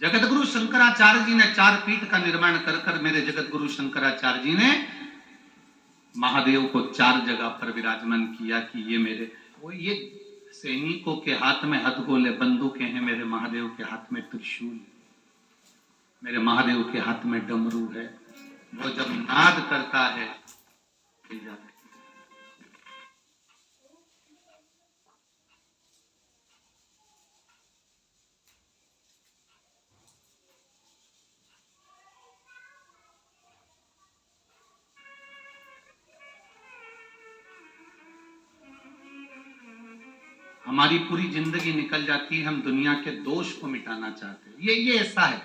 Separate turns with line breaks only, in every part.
जगत गुरु शंकराचार्य जी ने 4 पीठ का निर्माण कर कर मेरे जगत गुरु शंकराचार्य जी ने महादेव को 4 जगह पर विराजमान किया कि ये मेरे वो ये सैनिकों के हाथ में हथगोले बंदूकें हैं, मेरे महादेव के हाथ में त्रिशूल, मेरे महादेव के हाथ में डमरू है। वो जब नाद करता है हिल जाता है। हमारी पूरी जिंदगी निकल जाती है, हम दुनिया के दोष को मिटाना चाहते हैं। ये ऐसा है,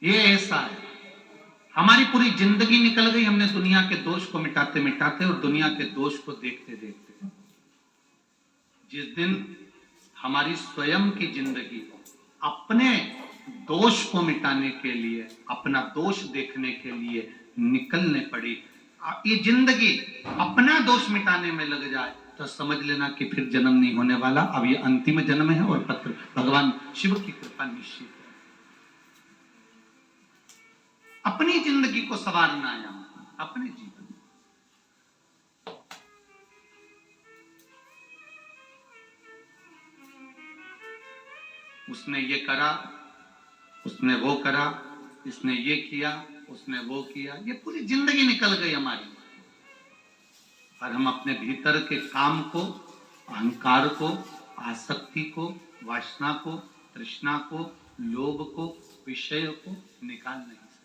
ये ऐसा है। हमारी पूरी जिंदगी निकल गई, हमने दुनिया के दोष को मिटाते मिटाते और दुनिया के दोष को देखते देखते। जिस दिन हमारी स्वयं की जिंदगी अपने दोष को मिटाने के लिए, अपना दोष देखने के लिए निकलने पड़ी, ये जिंदगी अपना दोष मिटाने में लग जाए तो समझ लेना कि फिर जन्म नहीं होने वाला। अब ये अंतिम जन्म है और पत्र भगवान शिव की कृपा निश्चित है। अपनी जिंदगी को संवारना है, अपने जीवन। उसने ये करा, उसने वो करा, इसने ये किया, उसने वो किया, ये पूरी जिंदगी निकल गई हमारी। और हम अपने भीतर के काम को, अहंकार को, आसक्ति को, वासना को, तृष्णा को, लोभ को, विषय को निकाल नहीं सकते।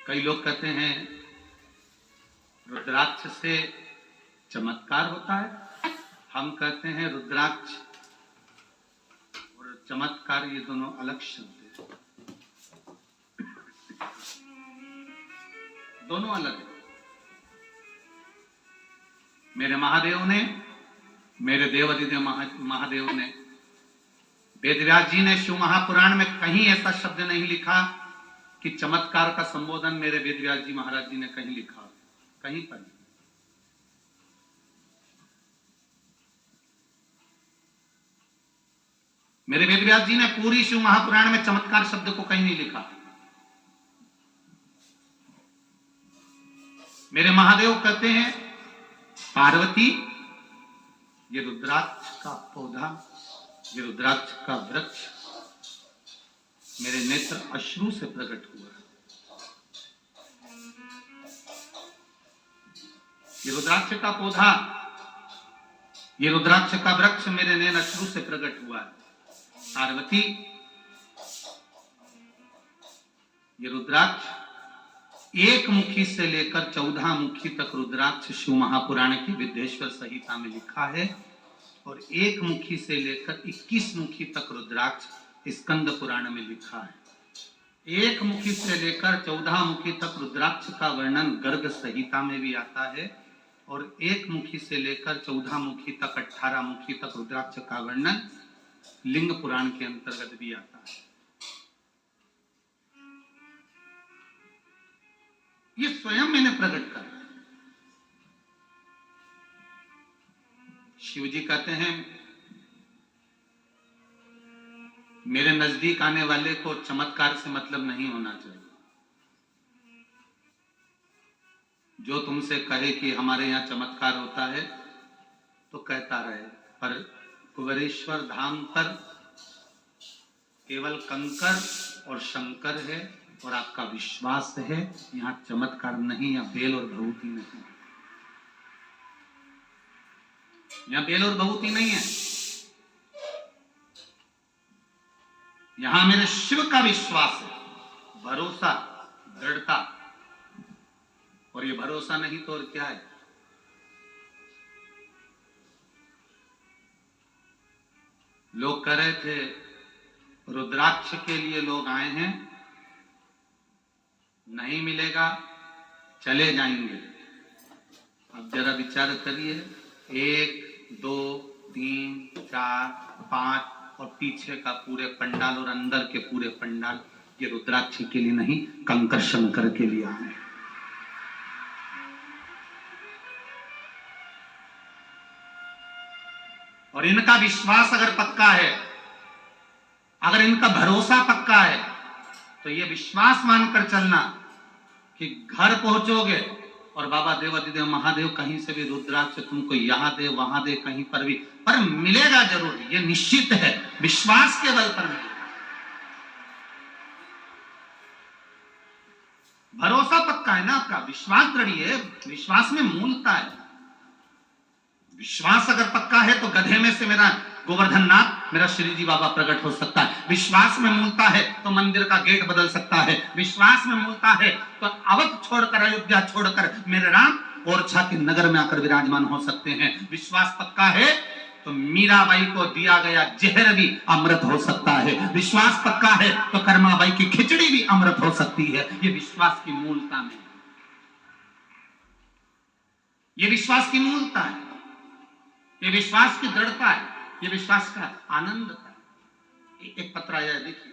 कई लोग कहते हैं रुद्राक्ष से चमत्कार होता है। हम कहते हैं रुद्राक्ष और चमत्कार ये दोनों अलग शब्द हैं, दोनों अलग है। मेरे महादेव ने, मेरे देवाधिदेव महादेव ने, वेदव्यास जी ने शिव महापुराण में कहीं ऐसा शब्द नहीं लिखा कि चमत्कार का संबोधन मेरे वेदव्यास जी महाराज जी ने कहीं लिखा, कहीं पर नहीं। मेरे वेदव्यास जी ने पूरी शिव महापुराण में चमत्कार शब्द को कहीं नहीं लिखा। मेरे महादेव कहते हैं पार्वती, ये रुद्राक्ष का पौधा, ये रुद्राक्ष का वृक्ष मेरे नेत्र अश्रु से प्रकट हुआ। ये रुद्राक्ष का पौधा, ये रुद्राक्ष का वृक्ष मेरे नैन अश्रु से प्रकट हुआ है। पार्वती, ये रुद्राक्ष 1 मुखी से लेकर 14 मुखी तक रुद्राक्ष शिव महापुराण की विद्येश्वर संहिता में लिखा है, और 1 मुखी से लेकर 21 मुखी तक रुद्राक्ष स्कंद पुराण में लिखा है। 1 मुखी से लेकर 14 मुखी तक रुद्राक्ष का वर्णन गर्ग संहिता में भी आता है, और 1 मुखी से लेकर 14 मुखी तक 18 मुखी तक रुद्राक्ष का वर्णन लिंग पुराण के अंतर्गत भी आता है। ये स्वयं मैंने प्रकट कर। शिव जी कहते हैं मेरे नजदीक आने वाले को चमत्कार से मतलब नहीं होना चाहिए। जो तुमसे कहे कि हमारे यहाँ चमत्कार होता है तो कहता रहे, पर कुबेरेश्वर धाम पर केवल कंकर और शंकर है और आपका विश्वास है, यहाँ चमत्कार नहीं, या बेल और भभूति नहीं, यहाँ बेल और भभूति नहीं है। यहां मेरे शिव का विश्वास है, भरोसा, दृढ़ता। और ये भरोसा नहीं तो और क्या है? लोग कह रहे थे रुद्राक्ष के लिए लोग आए हैं, नहीं मिलेगा चले जाएंगे। अब जरा विचार करिए, 1 2 3 4 5 और पीछे का पूरे पंडाल और अंदर के पूरे पंडाल ये रुद्राक्ष के लिए नहीं, कंकर शंकर के लिए आए। और इनका विश्वास अगर पक्का है, अगर इनका भरोसा पक्का है, तो ये विश्वास मानकर चलना कि घर पहुंचोगे और बाबा देवाधिदेव महादेव कहीं से भी रुद्राक्ष तुमको यहां दे वहां दे, कहीं पर भी, पर मिलेगा जरूर, ये निश्चित है। विश्वास के बल पर मिलेगा। भरोसा पक्का है ना आपका, विश्वास दृढ़ है, विश्वास में मूलता है। विश्वास अगर पक्का है तो गधे में से मेरा गोवर्धन नाथ, मेरा श्री जी बाबा प्रकट हो सकता है। विश्वास में मूलता है तो मंदिर का गेट बदल सकता है। विश्वास में मूलता है तो अवध छोड़कर, अयोध्या छोड़कर मेरे राम ओरछा के नगर में आकर विराजमान हो सकते हैं। विश्वास पक्का है तो मीराबाई को दिया गया जहर भी अमृत हो सकता है। विश्वास पक्का है तो कर्माबाई की खिचड़ी भी अमृत हो सकती है। ये विश्वास की मूलता में, ये विश्वास की मूलता है, ये विश्वास की दृढ़ता है, ये विश्वास का आनंद है। एक पत्र आया है, देखिए।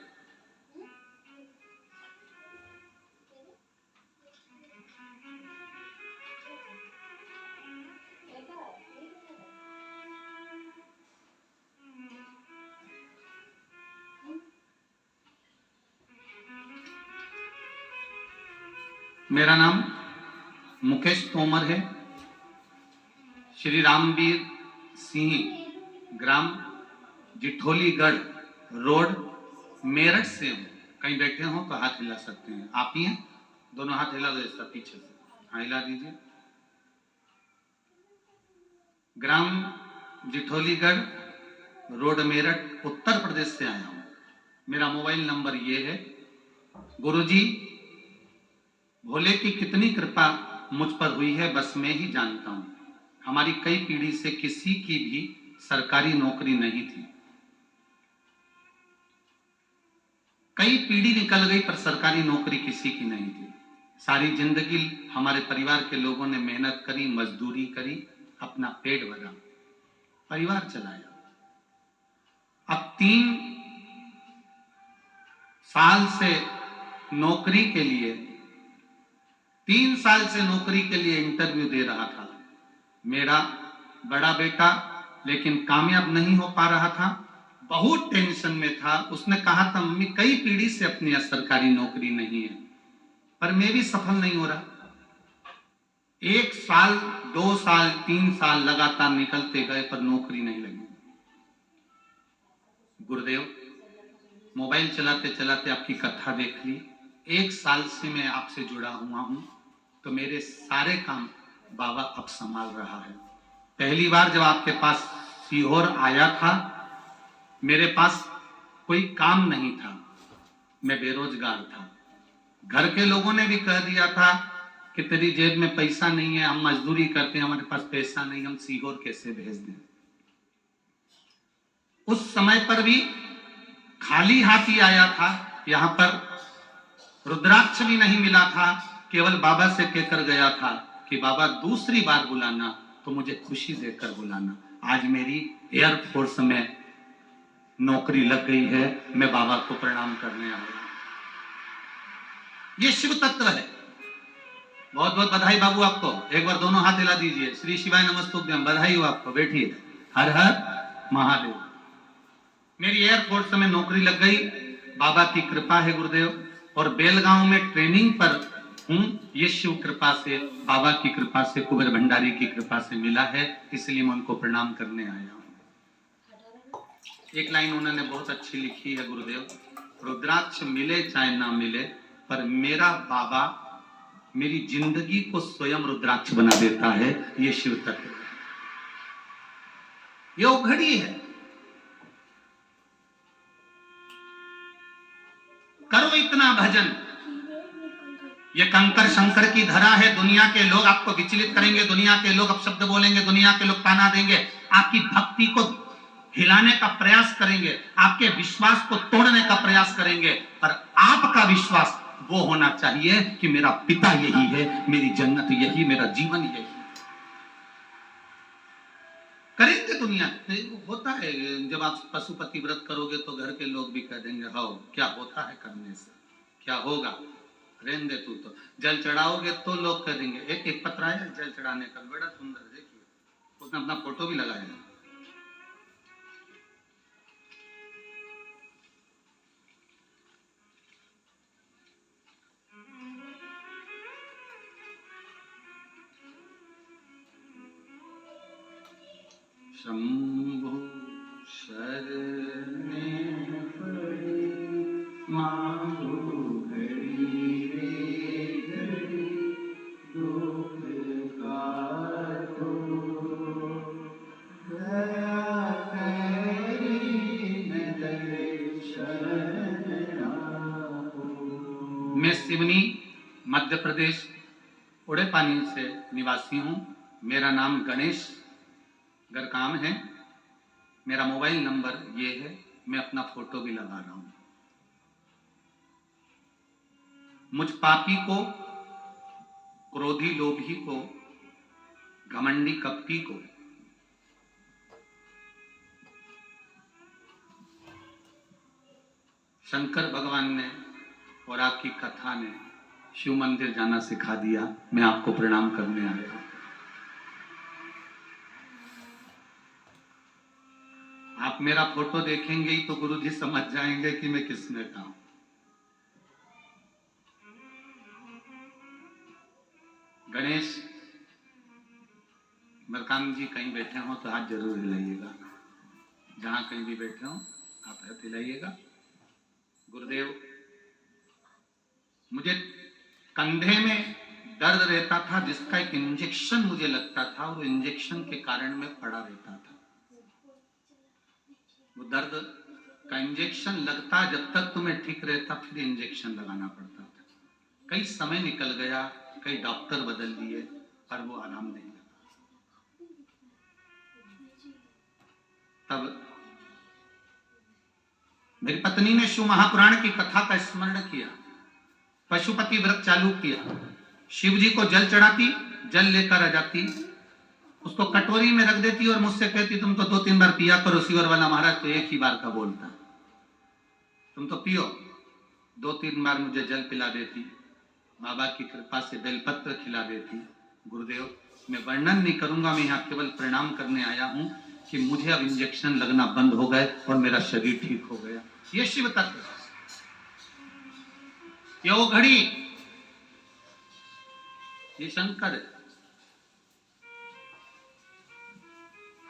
मेरा नाम मुकेश तोमर है। श्री रामवीर सिंह, ग्राम जिठोलीगढ़ रोड, मेरठ से हूं। कहीं बैठे हो तो हाथ हिला सकते हैं। आप ही हैं? दोनों हाथ हिला दो, इसका पीछे से हाँ हिला दीजिए। ग्राम जिठोलीगढ़ रोड, मेरठ, उत्तर प्रदेश से आया हूं। मेरा मोबाइल नंबर ये है। गुरुजी, भोले की कितनी कृपा मुझ पर हुई है बस मैं ही जानता हूं। हमारी कई पीढ़ी से किसी की भी सरकारी नौकरी नहीं थी। कई पीढ़ी निकल गई पर सरकारी नौकरी किसी की नहीं थी। सारी जिंदगी हमारे परिवार के लोगों ने मेहनत करी, मजदूरी करी, अपना पेट भरा, परिवार चलाया। अब 3 साल से नौकरी के लिए, 3 साल से नौकरी के लिए इंटरव्यू दे रहा था मेरा बड़ा बेटा, लेकिन कामयाब नहीं हो पा रहा था। बहुत टेंशन में था। उसने कहा था मम्मी कई पीढ़ी से अपनी सरकारी नौकरी नहीं है, पर मैं भी सफल नहीं हो रहा। 1 साल, 2 साल, 3 साल लगातार निकलते गए पर नौकरी नहीं लगी। गुरुदेव, मोबाइल चलाते चलाते आपकी कथा देख ली। 1 साल से मैं आपसे जुड़ा हुआ हूं, तो मेरे सारे काम बाबा अब संभाल रहा है। पहली बार जब आपके पास सीहोर आया था, मेरे पास कोई काम नहीं था, मैं बेरोजगार था। घर के लोगों ने भी कह दिया था कि तेरी जेब में पैसा नहीं है, हम मजदूरी करते हैं, हमारे पास पैसा नहीं, हम सीहोर कैसे भेज दें। उस समय पर भी खाली हाथ ही आया था। यहां पर रुद्राक्ष भी नहीं मिला था। केवल बाबा से कहकर गया था कि बाबा दूसरी बार बुलाना तो मुझे खुशी देकर बुलाना। आज मेरी एयरफोर्स में नौकरी लग गई है, मैं बाबा को प्रणाम करने आया हूं। ये शिव तत्व है। बहुत बहुत बधाई बाबू आपको। एक बार दोनों हाथ हिला दीजिए। श्री शिवाय नमस्तुभ्यम। बधाई हो आपको। बैठिए। हर हर महादेव। मेरी एयरफोर्स में नौकरी लग गई, बाबा की कृपा है गुरुदेव। और बेलगांव में ट्रेनिंग पर हूं, ये शिव कृपा से, बाबा की कृपा से, कुबेर भंडारी की कृपा से मिला है, इसलिए मैं उनको प्रणाम करने आया हूं। एक लाइन उन्होंने बहुत अच्छी लिखी है गुरुदेव, रुद्राक्ष मिले चाहे ना मिले, पर मेरा बाबा मेरी जिंदगी को स्वयं रुद्राक्ष बना देता है। ये शिव तत्व, ये उघड़ी है। करो इतना भजन। ये कंकर शंकर की धरा है। दुनिया के लोग आपको विचलित करेंगे, दुनिया के लोग अपशब्द बोलेंगे, दुनिया के लोग ताना देंगे, आपकी भक्ति को हिलाने का प्रयास करेंगे, आपके विश्वास को तोड़ने का प्रयास करेंगे, पर आपका विश्वास वो होना चाहिए कि मेरा पिता यही है, मेरी जन्नत यही, मेरा जीवन यही। करेंगे दुनिया होता है। जब आप पशुपति व्रत करोगे तो घर के लोग भी कह देंगे हाँ क्या होता है करने से, क्या होगा, रहने दे तू। तो जल चढ़ाओगे तो लोग कह देंगे। एक पत्र आया जल चढ़ाने का, बड़ा सुंदर, देखिए उसने अपना फोटो भी लगाया है। शंभु शरणे पड़ी मांगो घड़ी रे घड़ी दुख काटो दया करी मेरे शरण आपो। मैं सिवनी मध्य प्रदेश उड़ेपानी से निवासी हूँ। मेरा नाम गणेश गरकाम है। मेरा मोबाइल नंबर ये है, मैं अपना फोटो भी लगा रहा हूँ। मुझ पापी को, क्रोधी लोभी को, घमंडी कपटी को शंकर भगवान ने और आपकी कथा ने शिव मंदिर जाना सिखा दिया। मैं आपको प्रणाम करने आया हूं। आप मेरा फोटो देखेंगे ही तो गुरु जी समझ जाएंगे कि मैं किसने कहा। गणेश मरकाम जी कहीं बैठे हो तो हाथ जरूर हिलाइएगा। जहां कहीं भी बैठे हो आप हाथ हिलाइएगा। गुरुदेव, मुझे कंधे में दर्द रहता था जिसका एक इंजेक्शन मुझे लगता था और इंजेक्शन के कारण मैं पड़ा रहता था। वो दर्द का इंजेक्शन लगता जब तक तुम्हें ठीक रहता, फिर इंजेक्शन लगाना पड़ता था। कई समय निकल गया, कई डॉक्टर बदल दिए, पर वो आराम नहीं लगा। तब मेरी पत्नी ने शिव महापुराण की कथा का स्मरण किया, पशुपति व्रत चालू किया। शिव जी को जल चढ़ाती, जल लेकर आ जाती, उसको कटोरी में रख देती और मुझसे कहती तुम तो 2-3 बार पिया करो। शिवर वाला महाराज तो एक ही बार का बोलता, तुम तो पियो। 2-3 बार मुझे जल पिला देती, बाबा की कृपा से बेलपत्र खिला देती। गुरुदेव, मैं वर्णन नहीं करूंगा, मैं यहाँ केवल प्रणाम करने आया हूँ कि मुझे अब इंजेक्शन लगना बंद हो गए और मेरा शरीर ठीक हो गया। ये शिव तत्व, ये वो घड़ी, ये शंकर है।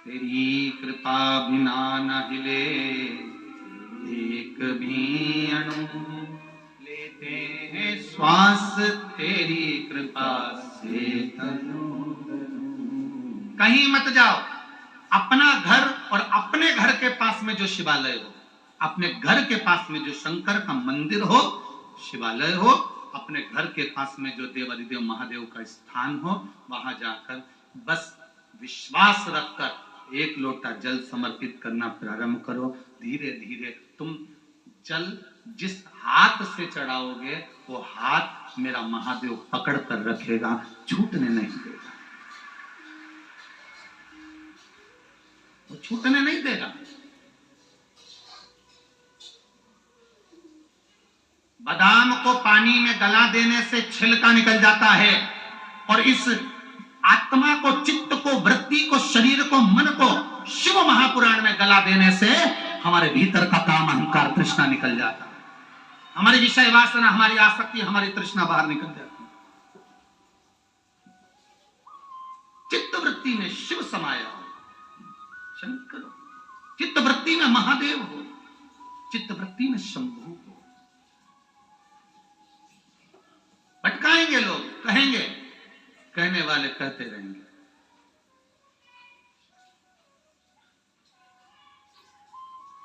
तेरी कृपा बिना न हिले एक भी अणु, लेते हैं श्वास तेरी कृपा से तनु। कहीं मत जाओ, अपना घर और अपने घर के पास में जो शिवालय हो, अपने घर के पास में जो शंकर का मंदिर हो, शिवालय हो, अपने घर के पास में जो देवाधिदेव महादेव का स्थान हो, वहां जाकर बस विश्वास रखकर एक लोटा जल समर्पित करना प्रारंभ करो। धीरे धीरे तुम जल जिस हाथ से चढ़ाओगे वो हाथ मेरा महादेव पकड़ कर रखेगा, छूटने नहीं देगा, वो छूटने नहीं देगा। बादाम को पानी में गला देने से छिलका निकल जाता है, और इस आत्मा को, चित्त को, वृत्ति को, शरीर को, मन को शिव महापुराण में गला देने से हमारे भीतर का काम, अहंकार, तृष्णा निकल जाता है। हमारी विषय वासना, हमारी आसक्ति, हमारी तृष्णा बाहर निकल जाती है। चित्त वृत्ति में शिव समाया हो, शंकर हो, चित्त वृत्ति में महादेव हो, चित्त वृत्ति में शंभु हो। भटकाएंगे लोग, कहेंगे, कहने वाले कहते रहेंगे।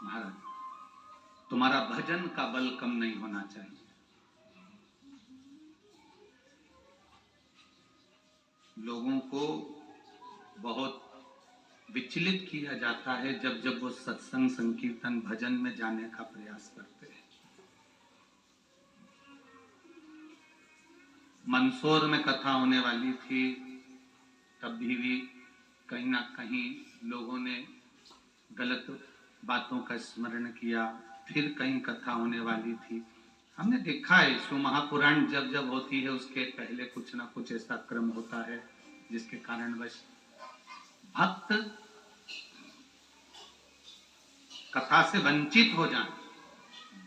महाराज, तुम्हारा भजन का बल कम नहीं होना चाहिए। लोगों को बहुत विचलित किया जाता है जब जब वो सत्संग, संकीर्तन, भजन में जाने का प्रयास करते हैं। मंदसौर में कथा होने वाली थी, तब भी कहीं ना कहीं लोगों ने गलत बातों का स्मरण किया। फिर कहीं कथा होने वाली थी। हमने देखा है शिव महापुराण जब जब होती है उसके पहले कुछ ना कुछ ऐसा क्रम होता है जिसके कारणवश भक्त कथा से वंचित हो जाए,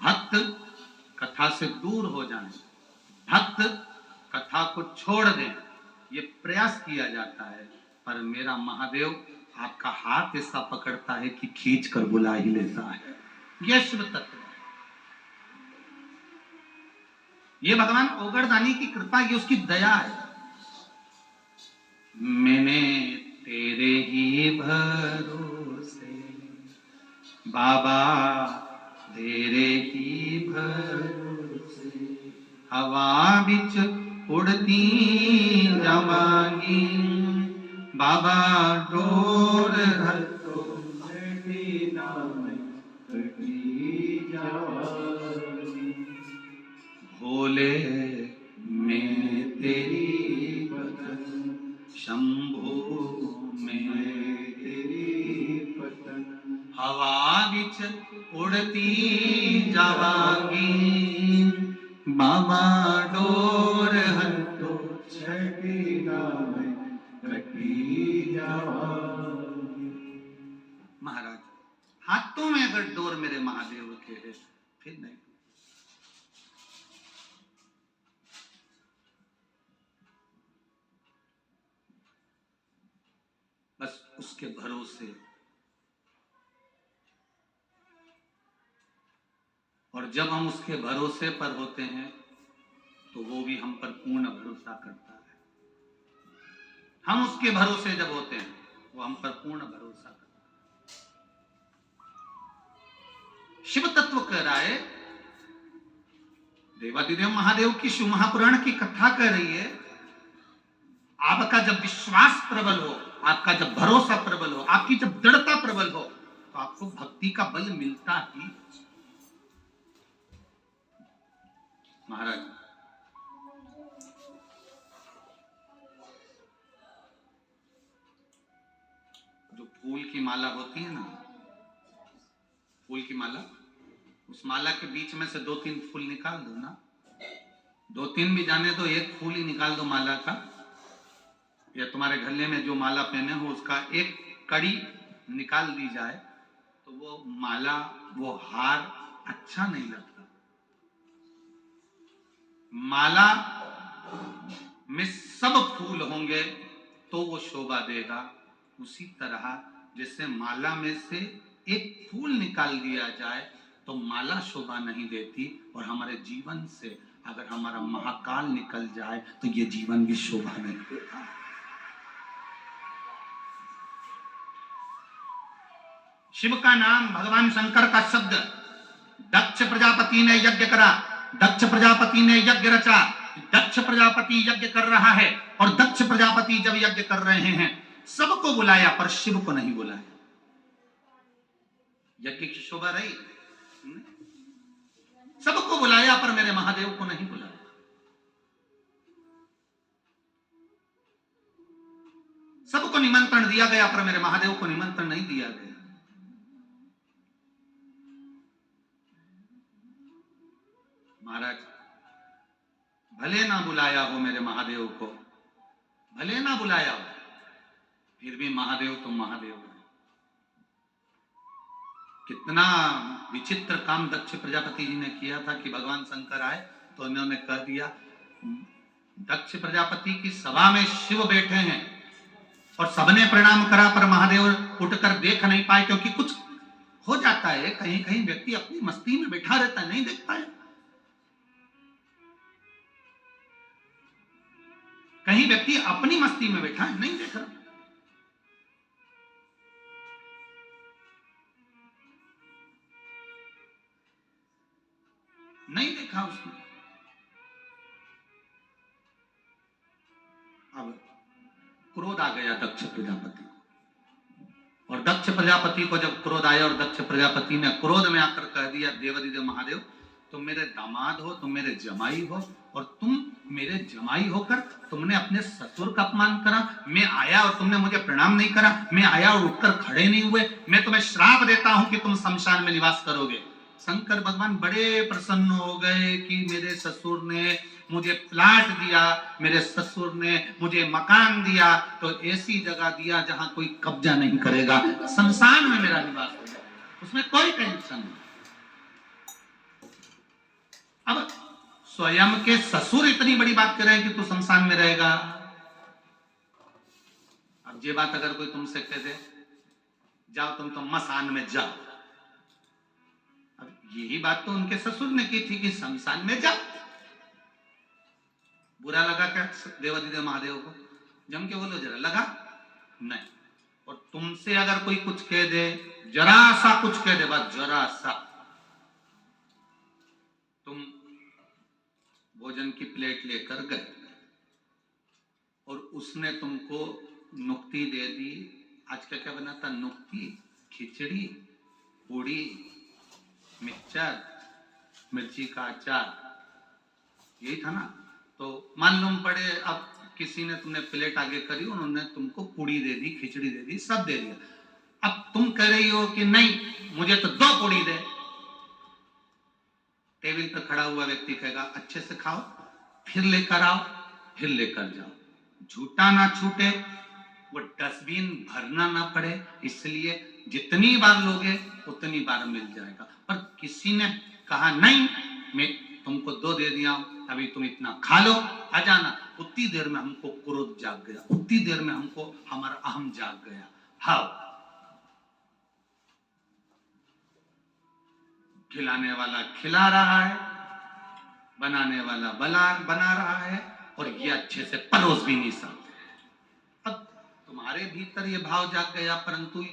भक्त कथा से दूर हो जाए, भक्त कथा को छोड़ दें, ये प्रयास किया जाता है। पर मेरा महादेव आपका हाथ ऐसा पकड़ता है कि खींच कर बुला ही लेता है। यह शिव तत्व है। ये भगवान ओगरदानी की कृपा, ये उसकी दया है। मैंने तेरे ही भरोसे बाबा, तेरे ही भरोसे हवा बिच उड़ती जावांगी बाबा, डोर हर तो भोले मैं तेरी बदन, शंभो मैं तेरी बदन, हवा बिच उड़ती जावांगी बाबा, डोर हर तो छठीना में कटी जावांगी। महाराज, हाथों में अगर डोर मेरे महादेव के है, फिर नहीं। बस उसके भरोसे, और जब हम उसके भरोसे पर होते हैं तो वो भी हम पर पूर्ण भरोसा करता है। हम उसके भरोसे जब होते हैं वो हम पर पूर्ण भरोसा करता है। शिव तत्व कह रहा है, देवादिदेव महादेव की शिव महापुराण की कथा कह रही है, आपका जब विश्वास प्रबल हो, आपका जब भरोसा प्रबल हो, आपकी जब दृढ़ता प्रबल हो, तो आपको भक्ति का बल मिलता ही। महाराज, जो फूल की माला होती है ना, फूल की माला, उस माला के बीच में से 2-3 फूल निकाल दो ना, 2-3 भी जाने दो, एक फूल ही निकाल दो माला का, या तुम्हारे गले में जो माला पहने हो उसका एक कड़ी निकाल दी जाए, तो वो माला, वो हार अच्छा नहीं लगता। माला में सब फूल होंगे तो वो शोभा देगा। उसी तरह जैसे माला में से एक फूल निकाल दिया जाए तो माला शोभा नहीं देती, और हमारे जीवन से अगर हमारा महाकाल निकल जाए तो ये जीवन भी शोभा नहीं देता। शिव का नाम, भगवान शंकर का शब्द, दक्ष प्रजापति ने यज्ञ करा, दक्ष प्रजापति ने यज्ञ रचा, दक्ष प्रजापति यज्ञ कर रहा है, और दक्ष प्रजापति जब यज्ञ कर रहे हैं सबको बुलाया पर शिव को नहीं बुलाया। यज्ञ की शोभा रही, सबको बुलाया पर मेरे महादेव को नहीं बुलाया। सबको निमंत्रण दिया गया पर मेरे महादेव को निमंत्रण नहीं दिया गया। महाराज, भले ना बुलाया हो मेरे महादेव को, भले ना बुलाया हो, फिर भी महादेव तो महादेव है। कितना विचित्र काम दक्ष प्रजापति जी ने किया था कि भगवान शंकर आए तो उन्होंने कह दिया, दक्ष प्रजापति की सभा में शिव बैठे हैं, और सबने प्रणाम करा पर महादेव उठकर देख नहीं पाए, क्योंकि कुछ हो जाता है, कहीं कहीं व्यक्ति अपनी मस्ती में बैठा रहता है, नहीं देख पाए। कहीं व्यक्ति अपनी मस्ती में बैठा है, नहीं देख रहा। नहीं देखा उसने। अब क्रोध आ गया दक्ष प्रजापति को, और दक्ष प्रजापति को जब क्रोध आया और दक्ष प्रजापति ने क्रोध में आकर कह दिया, देवादिदेव महादेव, तुम मेरे दामाद हो, तुम मेरे जमाई हो, और तुम मेरे जमाई होकर तुमने अपने ससुर का अपमान करा। मैं आया और तुमने मुझे प्रणाम नहीं करा, मैं आया और उठकर खड़े नहीं हुए। मैं तुम्हें श्राप देता हूं कि तुम शमशान में निवास करोगे। शंकर भगवान बड़े प्रसन्न हो गए कि मेरे ससुर ने मुझे प्लाट दिया, मेरे ससुर ने मुझे मकान दिया, तो ऐसी जगह दिया जहां कोई कब्जा नहीं करेगा, शमशान में मेरा निवास हो जाएगा, उसमें कोई टेंशन नहीं। अब स्वयं के ससुर इतनी बड़ी बात कर रहे हैं कि तू शमशान में रहेगा। अब ये बात अगर कोई तुमसे कह दे जाओ तुम तो मसान में जाओ। अब यही बात तो उनके ससुर ने की थी कि शमशान में जाओ। बुरा लगा क्या देवादिदेव महादेव को? जम के बोलो जरा, लगा नहीं। और तुमसे अगर कोई कुछ कह दे, जरा सा कुछ कह दे, बस जरा सा, तुम भोजन की प्लेट लेकर गए और उसने तुमको नुक्ति दे दी। आज का क्या बना था? नुक्ति, खिचड़ी, पूड़ी, मिक्सचर, मिर्ची का अचार, यही था ना। तो मालूम पड़े अब किसी ने, तुमने प्लेट आगे करी, उन्होंने तुमको पूड़ी दे दी, खिचड़ी दे दी, सब दे दिया। अब तुम कह रही हो कि नहीं मुझे तो 2 पूड़ी दे। टेबल पर खड़ा हुआ व्यक्ति कहेगा अच्छे से खाओ, फिर लेकर आओ, फिर लेकर जाओ, झूठा ना छूटे, वो डस्टबिन भरना ना पड़े, इसलिए जितनी बार लोगे उतनी बार मिल जाएगा। पर किसी ने कहा नहीं, मैं तुमको 2 दे दिया हूं, अभी तुम इतना खा लो, आ जाना। उतनी देर में हमको क्रोध जाग गया, उतनी देर में हमको हमारा अहम जाग गया। हाँ, खिलाने वाला खिला रहा है, बनाने वाला बना रहा है, और ये अच्छे से परोस भी नहीं सकते। अब तुम्हारे भीतर ये भाव जाग गया, परंतु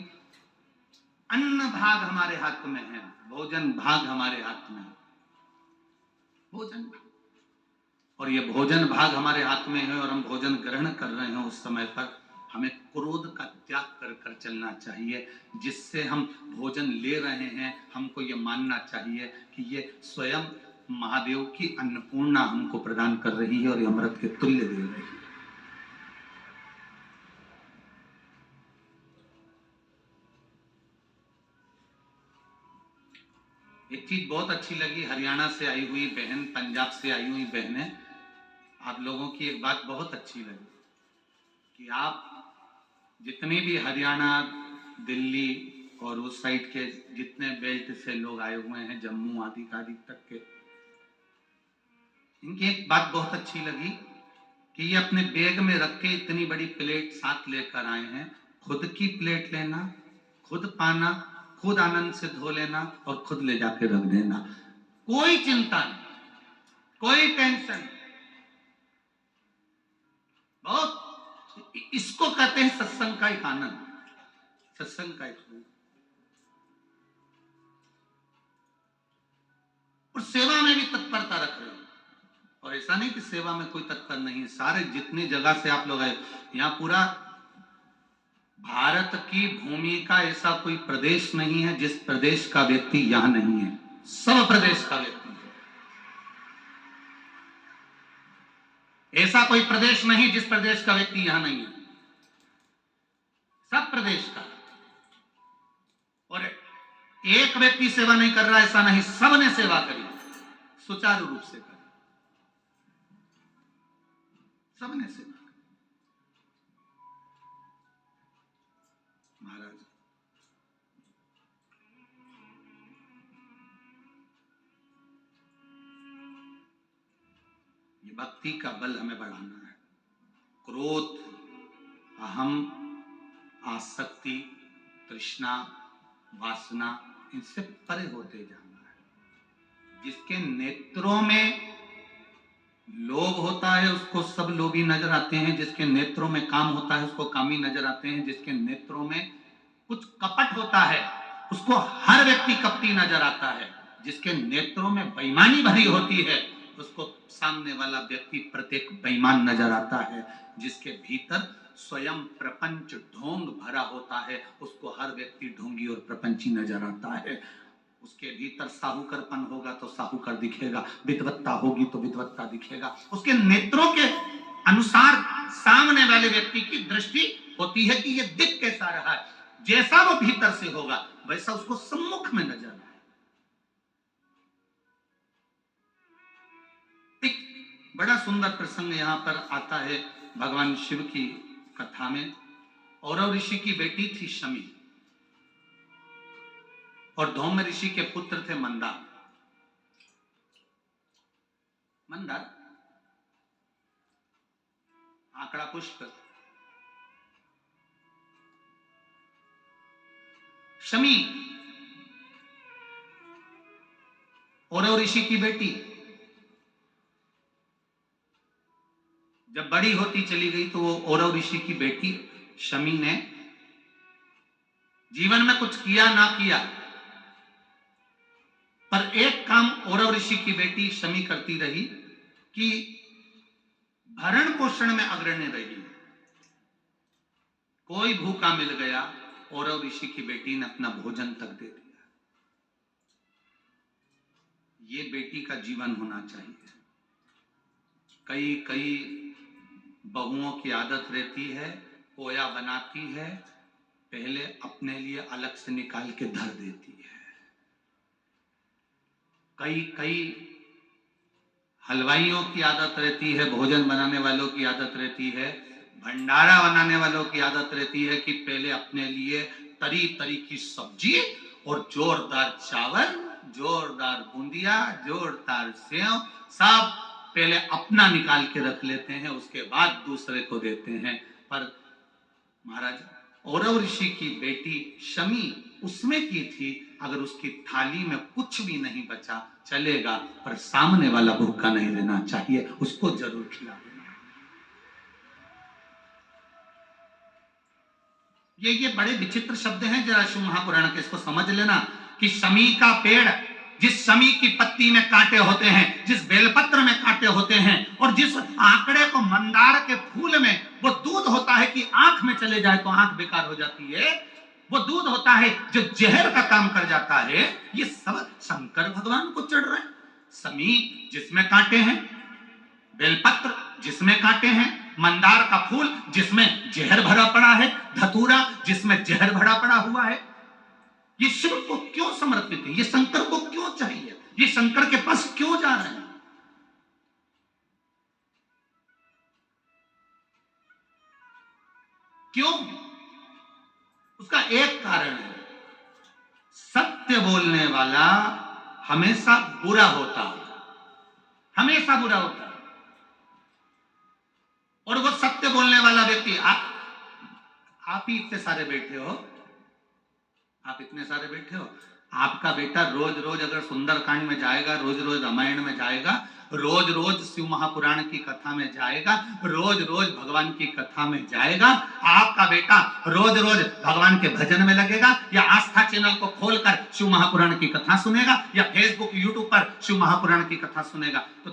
अन्न भाग हमारे हाथ में है, भोजन भाग हमारे हाथ में है, भोजन भाग। और ये भोजन भाग हमारे हाथ में है और हम भोजन ग्रहण कर रहे हैं, उस समय पर हमें क्रोध का त्याग कर कर चलना चाहिए। जिससे हम भोजन ले रहे हैं, हमको ये मानना चाहिए कि ये स्वयं महादेव की अन्नपूर्णा हमको प्रदान कर रही है और ये अमृत के तुल्य दे रही है। एक चीज बहुत अच्छी लगी, हरियाणा से आई हुई बहन, पंजाब से आई हुई बहनें, आप लोगों की एक बात बहुत अच्छी लगी कि आप जितने भी हरियाणा, दिल्ली और उस साइड के जितने बेल्ट से लोग आए हुए हैं, जम्मू आदि तक के, इनकी एक बात बहुत अच्छी लगी कि ये अपने बैग में रख के इतनी बड़ी प्लेट साथ लेकर आए हैं। खुद की प्लेट लेना, खुद पाना, खुद आनंद से धो लेना और खुद ले जाके रख देना, कोई चिंता नहीं, कोई टेंशन। बहुत, इसको कहते हैं सत्संग का एक आनंद, सत्संग का एक आनंद। और सेवा में भी तत्परता रख रहे हो, और ऐसा नहीं कि सेवा में कोई तत्पर नहीं, सारे जितनी जगह से आप लोग आए, यहाँ पूरा भारत की भूमि का ऐसा कोई प्रदेश नहीं है जिस प्रदेश का व्यक्ति यहाँ नहीं है, सब प्रदेश का व्यक्ति है। ऐसा कोई प्रदेश नहीं जिस प्रदेश का व्यक्ति यहाँ नहीं है, सब प्रदेश का। और एक व्यक्ति सेवा नहीं कर रहा ऐसा नहीं, सबने सेवा करी, सुचारू रूप से करी, सबने सेवा करी। महाराज ये भक्ति का बल हमें बढ़ाना है। क्रोध, अहम, आसक्ति, तृष्णा, वासना, इनसे परे होते जाना है। जिसके नेत्रों में लोभ होता है उसको सब लोभी नजर आते हैं, जिसके नेत्रों में काम होता है उसको कामी नजर आते हैं, जिसके नेत्रों में कुछ कपट होता है उसको हर व्यक्ति कपटी नजर आता है, जिसके नेत्रों में बेईमानी भरी होती है उसको सामने वाला व्यक्ति प्रत्येक बेईमान नजर आता है, जिसके भीतर स्वयं प्रपंच ढोंग भरा होता है उसको हर व्यक्ति ढोंगी और प्रपंची नजर आता है। उसके भीतर साहूकरपन होगा तो साहूकर दिखेगा, विद्वत्ता होगी तो विद्वत्ता दिखेगा। उसके नेत्रों के अनुसार सामने वाले व्यक्ति की दृष्टि होती है कि ये दिख कैसा रहा है, जैसा वो भीतर से होगा वैसा उसको सम्मुख में नजर आए। एक बड़ा सुंदर प्रसंग यहां पर आता है भगवान शिव की कथा में। औरव ऋषि की बेटी थी शमी और धौम्य ऋषि के पुत्र थे मंदार। मंदार आंकड़ा पुष्प, शमी औरव ऋषि की बेटी जब बड़ी होती चली गई तो वो औरव ऋषि की बेटी शमी ने जीवन में कुछ किया ना किया, पर एक काम औरव ऋषि की बेटी शमी करती रही कि भरण पोषण में अग्रणी रही। कोई भूखा मिल गया, औरव ऋषि की बेटी ने अपना भोजन तक दे दिया। ये बेटी का जीवन होना चाहिए। कई कई बहुओं की आदत रहती है, पोया बनाती है, पहले अपने लिए अलग से निकाल के धर देती है। कई कई हलवाइयों की आदत रहती है, भोजन बनाने वालों की आदत रहती है, भंडारा बनाने वालों की आदत रहती है कि पहले अपने लिए तरी तरी की सब्जी और जोरदार चावल, जोरदार बूंदिया, जोरदार सेव सब पहले अपना निकाल के रख लेते हैं, उसके बाद दूसरे को देते हैं। पर महाराज औरव ऋषि की बेटी शमी उसमें की थी, अगर उसकी थाली में कुछ भी नहीं बचा चलेगा, पर सामने वाला भूखा नहीं रहना चाहिए, उसको जरूर खिला देना। ये बड़े विचित्र शब्द हैं, जरा शिव महापुराण के इसको समझ लेना कि शमी का पेड़, जिस शमी की पत्ती में कांटे होते हैं, जिस बेलपत्र में कांटे होते हैं, और जिस आंकड़े को मंदार के फूल में वो दूध होता है कि आंख में चले जाए तो आंख बेकार हो जाती है, वो दूध होता है जो जहर का काम कर जाता है, ये सब शंकर भगवान को चढ़ रहे हैं। शमी जिसमें कांटे हैं, बेलपत्र जिसमें कांटे हैं, मंदार का फूल जिसमें जहर भरा पड़ा है, धतूरा जिसमें जहर भरा पड़ा हुआ है, ये शिव को क्यों समर्पित है? ये शंकर को क्यों चाहिए? ये शंकर के पास क्यों जा रहे हैं? क्यों? उसका एक कारण है, सत्य बोलने वाला हमेशा बुरा होता है, हमेशा बुरा होता है। और वो सत्य बोलने वाला व्यक्ति, आप ही इतने सारे बैठे हो, आप इतने सारे बैठे हो, आपका बेटा रोज रोज अगर सुंदरकांड में जाएगा, रोज रोज रामायण में जाएगा, रोज रोज शिव महापुराण की कथा में जाएगा, रोज रोज भगवान की कथा में जाएगा, आपका बेटा रोज रोज भगवान के भजन में लगेगा, या आस्था चैनल को खोलकर शिव महापुराण की कथा सुनेगा, या फेसबुक यूट्यूब पर शिव महापुराण की कथा सुनेगा, तो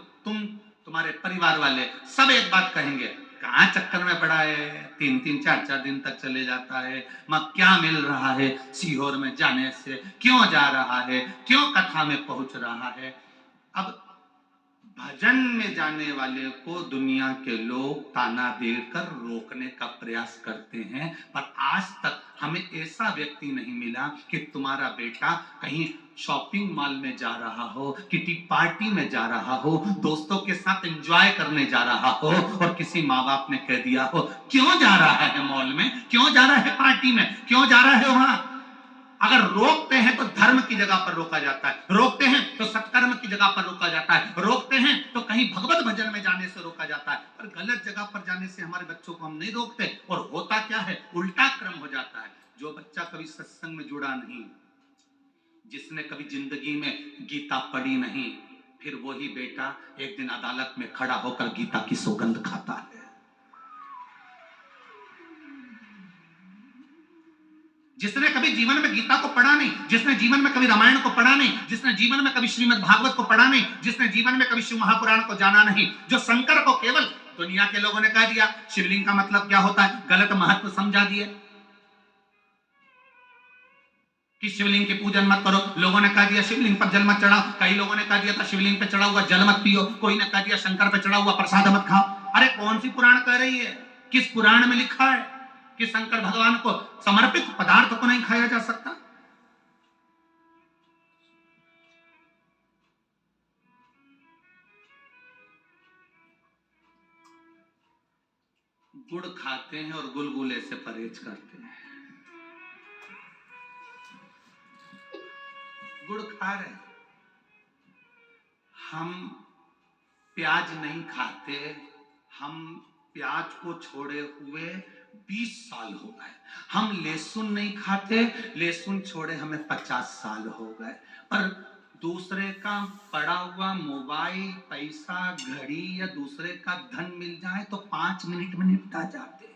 तुम्हारे परिवार वाले सब एक बात कहेंगे, कहां चक्कर में पड़ा है, 3-3 4-4 दिन तक चले जाता है, क्या मिल रहा है सीहोर में जाने से, क्यों जा रहा है, क्यों कथा में पहुंच रहा है। अब भजन में जाने वाले को दुनिया के लोग ताना देकर रोकने का प्रयास करते हैं, पर आज तक हमें ऐसा व्यक्ति नहीं मिला कि तुम्हारा बेटा कहीं शॉपिंग मॉल में जा रहा हो, किटी पार्टी में जा रहा हो, दोस्तों के साथ एंजॉय करने जा रहा हो, और किसी माँ बाप ने कह दिया हो क्यों जा रहा है मॉल में, क्यों जा रहा है पार्टी में, क्यों जा रहा है वहां। अगर रोकते हैं तो धर्म की जगह पर रोका जाता है, रोकते हैं तो सत्कर्म की जगह पर रोका जाता है, रोकते हैं तो कहीं भगवत भजन में जाने से रोका जाता है, पर गलत जगह पर जाने से हमारे बच्चों को हम नहीं रोकते, और होता क्या है, उल्टा क्रम हो जाता है। जो बच्चा कभी सत्संग में जुड़ा नहीं, जिसने कभी जिंदगी में गीता पढ़ी नहीं, फिर वही बेटा एक दिन अदालत में खड़ा होकर गीता की सौगंध खाता है। जिसने कभी जीवन में गीता को पढ़ा नहीं, जिसने जीवन में कभी रामायण को पढ़ा नहीं, जिसने जीवन में कभी श्रीमद् भागवत को पढ़ा नहीं, जिसने जीवन में कभी शिव महापुराण को जाना नहीं, जो शंकर को केवल दुनिया के लोगों ने कह दिया शिवलिंग का मतलब क्या होता है, गलत महत्व समझा दिए कि शिवलिंग की पूजन मत करो, लोगों ने कह दिया शिवलिंग पर जल मत चढ़ाओ, कई लोगों ने कह दिया था शिवलिंग पे चढ़ा हुआ जल मत पियो, कोई ने कह दिया शंकर पे चढ़ा हुआ प्रसाद मत खाओ। अरे कौन सी पुराण कह रही है, किस पुराण में लिखा है कि शंकर भगवान को समर्पित पदार्थ को नहीं खाया जा सकता। गुड़ खाते हैं और गुलगुले से परहेज करते हैं। गुड़ खा रहे, हम प्याज नहीं खाते, हम प्याज को छोड़े हुए 20 साल हो गए। हम लहसुन नहीं खाते, लहसुन छोड़े हमें 50 साल हो गए। पर दूसरे का पड़ा हुआ मोबाइल, पैसा, घड़ी या दूसरे का धन मिल जाए तो 5 मिनट में निपटा जाते।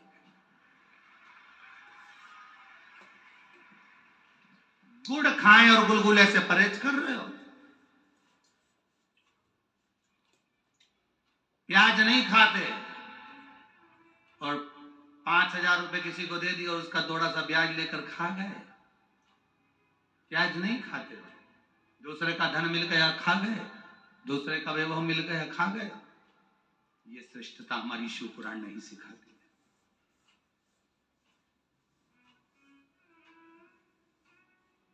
गुड़ खाएं और गुलगुले से परहेज कर रहे हो। प्याज नहीं खाते और 5,000 रुपए किसी को दे दिया और उसका थोड़ा सा ब्याज लेकर खा गए। प्याज नहीं खाते, दूसरे का धन मिल गया खा गए, दूसरे का वैभव मिल गया खा गए। ये श्रेष्ठता हमारी शिव पुराण नहीं सिखाती है।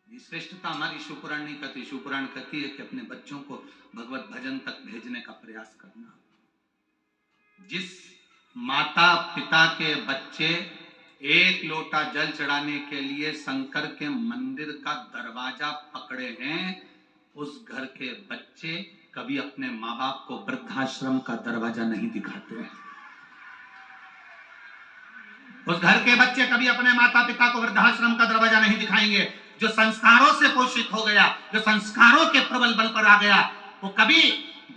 ये श्रेष्ठता हमारी शिव पुराण नहीं कहती। शिव पुराण कहती है कि अपने बच्चों को भगवत भजन तक भेजने का प्रयास करना। जिस माता पिता के बच्चे एक लोटा जल चढ़ाने के लिए शंकर के मंदिर का दरवाजा पकड़े हैं, उस घर के बच्चे कभी अपने माँ बाप को वृद्धाश्रम का दरवाजा नहीं दिखाते हैं। उस घर के बच्चे कभी अपने माता पिता को वृद्धाश्रम का दरवाजा नहीं दिखाएंगे। जो संस्कारों से पोषित हो गया, जो संस्कारों के प्रबल बल पर आ गया, वो कभी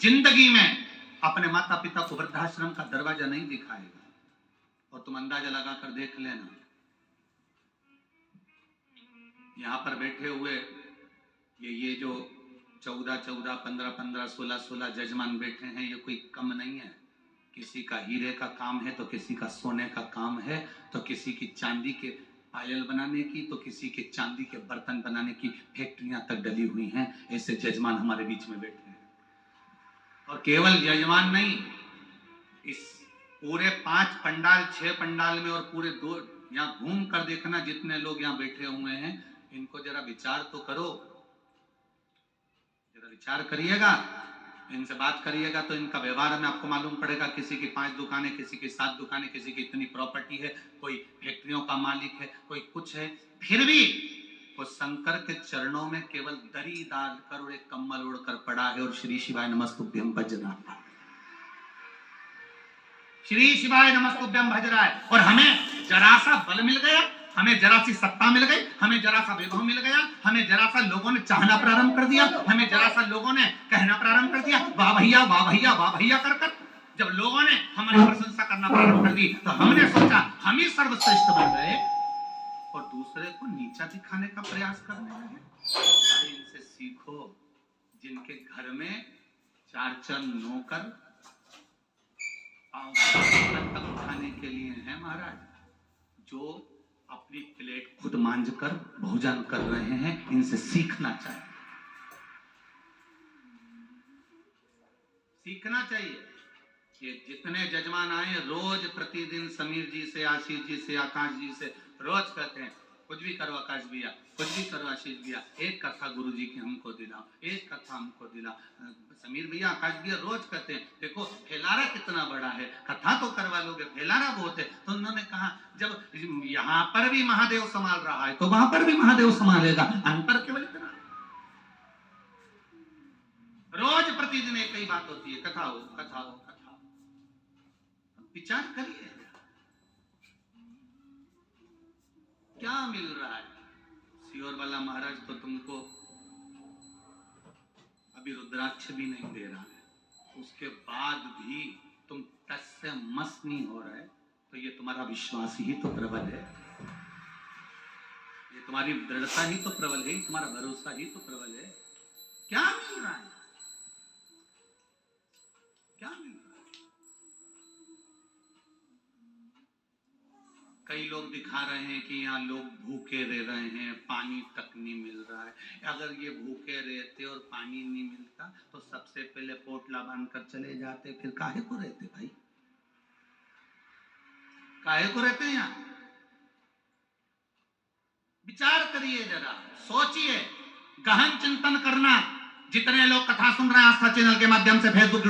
जिंदगी में अपने माता पिता को वृद्धाश्रम का दरवाजा नहीं दिखाएगा। और तुम अंदाजा लगाकर देख लेना, यहां पर बैठे हुए ये जो 14-14, 15-15, 16-16 जजमान बैठे हैं, ये कोई कम नहीं है। किसी का हीरे का काम है तो किसी का सोने का काम है, तो किसी की चांदी के पायल बनाने की, तो किसी के चांदी के बर्तन बनाने की फैक्ट्रियां तक डली हुई हैं। ऐसे जजमान हमारे बीच में बैठे हैं। और केवल जजमान नहीं, इस पूरे 5 पंडाल 6 पंडाल में और पूरे 2 यहाँ घूम कर देखना, जितने लोग यहाँ बैठे हुए हैं, इनको जरा विचार तो करो, जरा विचार करिएगा, इनसे बात करिएगा तो इनका व्यवहार में आपको मालूम पड़ेगा। किसी की 5 दुकानें, किसी की 7 दुकानें, किसी की इतनी प्रॉपर्टी है, कोई फैक्ट्रियों का मालिक है, कोई कुछ है, फिर भी वो शंकर के चरणों में केवल दरी डाल कर और एक कम्बल ओढ़कर पड़ा है और श्री शिवाय नमस्तुभ्यम भज रहा है। श्री शिवाय नमस्तुभ्यम भज रहा है। और हमें जरा सा बल मिल गया, हमें जरा सी सत्ता मिल गई, हमें जरा सा वैभव मिल गया, हमें जरा सा लोगों ने चाहना प्रारंभ कर दिया, हमें जरा सा लोगों ने कहना प्रारंभ कर दिया, वाह भैया वाह भैया वाह भैया कर कर। जब लोगों ने हमारी प्रशंसा करना प्रारंभ कर दी तो हमने सोचा हम ही सर्वश्रेष्ठ बन गए और दूसरे को नीचा दिखाने का प्रयास करने लगे। अरे इनसे सीखो, जिनके घर में 4 नौकर तक उठाने के लिए है महाराज, जो अपनी प्लेट खुद मांझ कर भोजन कर रहे हैं, इनसे सीखना चाहिए। सीखना चाहिए कि जितने जजमान आए रोज प्रतिदिन समीर जी से, आशीष जी से, आकाश जी से रोज कहते हैं कुछ भी करो आकाश भैया, कुछ भी करो आशीष भैया, एक कथा गुरु जी की हमको दिलाओ, एक कथा हमको दिला। समीर भैया, आकाश भैया रोज कहते हैं देखो फैलारा कितना बड़ा है, कथा तो करवा लोगे, फैलारा बहुत है। तो उन्होंने कहा जब यहाँ पर भी महादेव संभाल रहा है तो वहां पर भी महादेव संभालेगा, अंतर केवल इतना। रोज प्रतिदिन एक ही बात होती है, कथा हो कथा हो कथा हो। विचार करिए क्या मिल रहा है। सियोर वाला महाराज तो तुमको अभी रुद्राक्ष भी नहीं दे रहा है, उसके बाद भी तुम टस से मस नहीं हो रहे, तो ये तुम्हारा विश्वास ही तो प्रबल है, ये तुम्हारी दृढ़ता ही तो प्रबल है, तुम्हारा भरोसा ही तो प्रबल है। क्या मिल रहा है, क्या मिल रहा है? कई लोग दिखा रहे हैं कि यहाँ लोग भूखे रह रहे हैं, पानी तक नहीं मिल रहा है। अगर ये भूखे रहते और पानी नहीं मिलता तो सबसे पहले पोटला बांधकर चले जाते, फिर काहे को रहते भाई, काहे को रहते हैं यहाँ? विचार करिए, जरा सोचिए, गहन चिंतन करना। जितने लोग कथा सुन रहे हैं आस्था चैनल के माध्यम से, फेसबुक